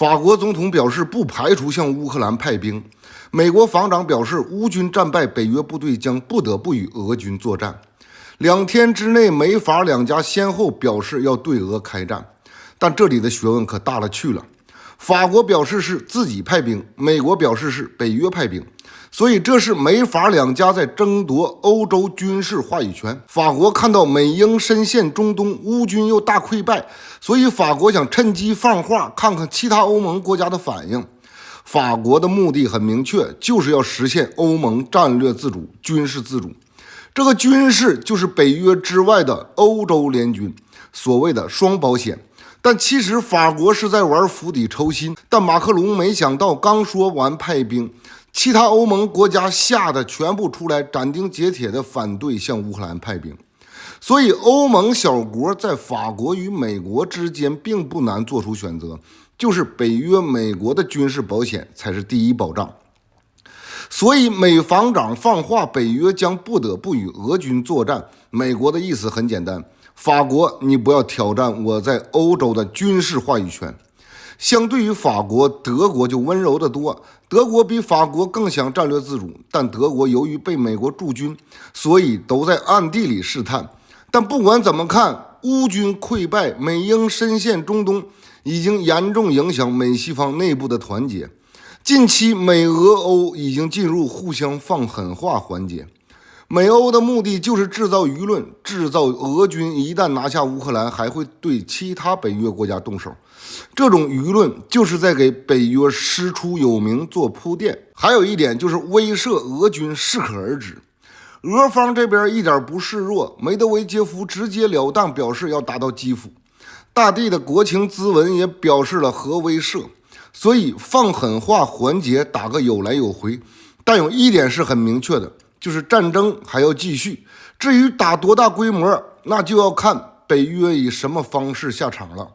法国总统表示不排除向乌克兰派兵。美国防长表示，乌军战败，北约部队将不得不与俄军作战。2天之内，美法两家先后表示要对俄开战，但这里的学问可大了去了。法国表示是自己派兵，美国表示是北约派兵，所以这是美法两家在争夺欧洲军事话语权。法国看到美英深陷中东，乌军又大溃败，所以法国想趁机放话，看看其他欧盟国家的反应。法国的目的很明确，就是要实现欧盟战略自主、军事自主。这个军事就是北约之外的欧洲联军，所谓的双保险。但其实法国是在玩釜底抽薪，但马克龙没想到，刚说完派兵，其他欧盟国家吓得全部出来斩钉截铁地反对向乌克兰派兵。所以欧盟小国在法国与美国之间并不难做出选择，就是北约美国的军事保险才是第一保障。所以美防长放话，北约将不得不与俄军作战。美国的意思很简单，法国，你不要挑战我在欧洲的军事话语权。相对于法国，德国就温柔得多。德国比法国更想战略自主，但德国由于被美国驻军，所以都在暗地里试探。但不管怎么看，乌军溃败，美英深陷中东，已经严重影响美西方内部的团结。近期美俄欧已经进入互相放狠话环节。美欧的目的就是制造舆论，制造俄军一旦拿下乌克兰，还会对其他北约国家动手。这种舆论就是在给北约师出有名做铺垫。还有一点就是威慑俄军适可而止。俄方这边一点不示弱，梅德韦杰夫直截了当表示要打到基辅。大帝的国情咨文也表示了核威慑。所以放狠话环节打个有来有回，但有一点是很明确的，就是战争还要继续。至于打多大规模，那就要看北约以什么方式下场了。